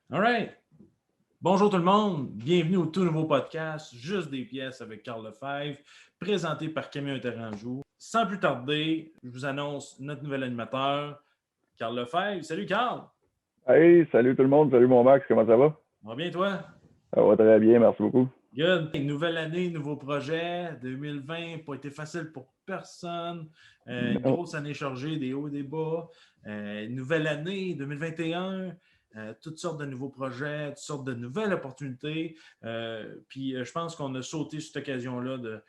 All right. Bonjour tout le monde. Bienvenue au tout nouveau podcast Juste des pièces avec Carl Lefebvre, présenté par Camille Interanjou. Sans plus tarder, je vous annonce notre nouvel animateur, Carl Lefebvre. Salut Carl. Hey, salut tout le monde, salut mon Max, comment ça va? Ça va bien toi? Ça va très bien, merci beaucoup. Good. Nouvelle année, nouveau projet. 2020 n'a pas été facile pour personne. Une grosse année chargée, des hauts et des bas. Nouvelle année, 2021. Toutes sortes de nouveaux projets, toutes sortes de nouvelles opportunités. Puis je pense qu'on a sauté cette occasion-là de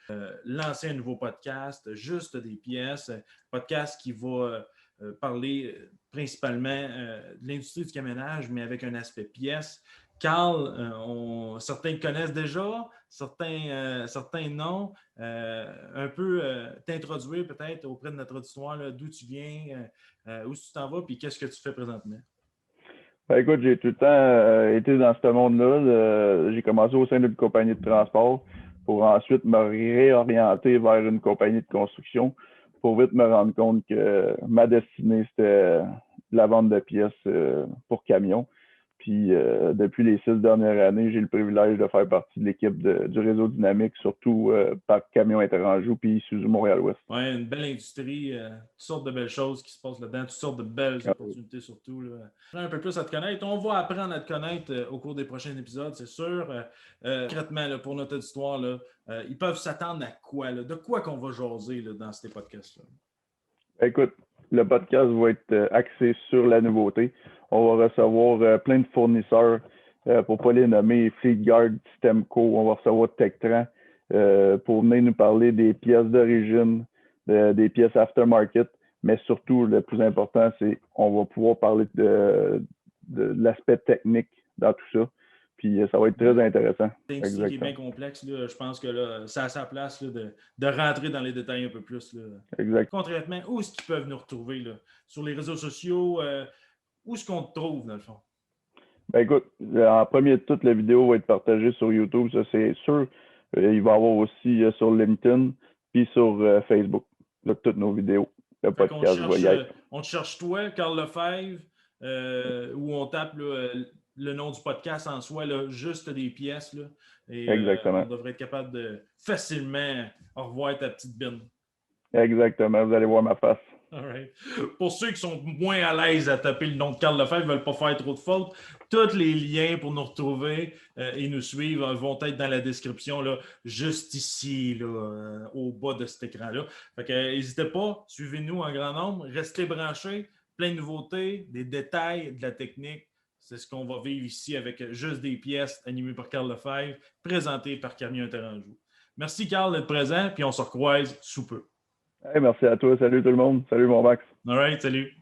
lancer un nouveau podcast, juste des pièces. Podcast qui va parler principalement de l'industrie du camionnage, mais avec un aspect pièce. Carl, certains le connaissent déjà, certains non. Un peu t'introduire peut-être auprès de notre auditoire, d'où tu viens, où tu t'en vas, puis qu'est-ce que tu fais présentement? Ben, écoute, j'ai tout le temps été dans ce monde-là. J'ai commencé au sein d'une compagnie de transport pour ensuite me réorienter vers une compagnie de construction pour vite me rendre compte que ma destinée, c'était la vente de pièces pour camions. Puis depuis les 6 dernières années, j'ai le privilège de faire partie de l'équipe du réseau dynamique, surtout par Camion Interanjou puis Isuzu Montréal-Ouest. Oui, une belle industrie, toutes sortes de belles choses qui se passent là-dedans, toutes sortes de belles opportunités surtout. Là. Un peu plus à te connaître. On va apprendre à te connaître au cours des prochains épisodes, c'est sûr. Concrètement, là, pour notre histoire, là, ils peuvent s'attendre à quoi? Là? De quoi qu'on va jaser là, dans ces podcasts-là? Écoute, le podcast va être axé sur la nouveauté. On va recevoir plein de fournisseurs, pour ne pas les nommer, Fleetguard, Stemco, on va recevoir Tektran pour venir nous parler des pièces d'origine, des pièces aftermarket, mais surtout, le plus important, c'est qu'on va pouvoir parler de l'aspect technique dans tout ça. Puis ça va être très intéressant. C'est une industrie qui est bien complexe. Là. Je pense que là, c'est à sa place là, de rentrer dans les détails un peu plus. Là. Exact. Concrètement, où est-ce qu'ils peuvent nous retrouver? Là? Sur les réseaux sociaux, où est-ce qu'on te trouve, dans le fond? Ben écoute, en premier de tout, la vidéo va être partagée sur YouTube, ça c'est sûr. Il va y avoir aussi sur LinkedIn, puis sur Facebook, là, toutes nos vidéos. Le podcast va y être. On te cherche toi, Carl Lefebvre, où on tape là, le nom du podcast en soi, là, juste des pièces. Là, et Exactement. on devrait être capable de facilement revoir ta petite bine. Exactement, vous allez voir ma face. Right. Pour ceux qui sont moins à l'aise à taper le nom de Carl Lefebvre, ne veulent pas faire trop de fautes, tous les liens pour nous retrouver et nous suivre vont être dans la description, là, juste ici, là, au bas de cet écran-là. Fait que n'hésitez pas, suivez-nous en grand nombre, restez branchés, plein de nouveautés, des détails, de la technique. C'est ce qu'on va vivre ici avec juste des pièces animées par Carl Lefebvre, présentées par Camille Interanjou. Merci Carl d'être présent, puis on se recroise sous peu. Hey, merci à toi, salut tout le monde, salut mon Max. All right, salut.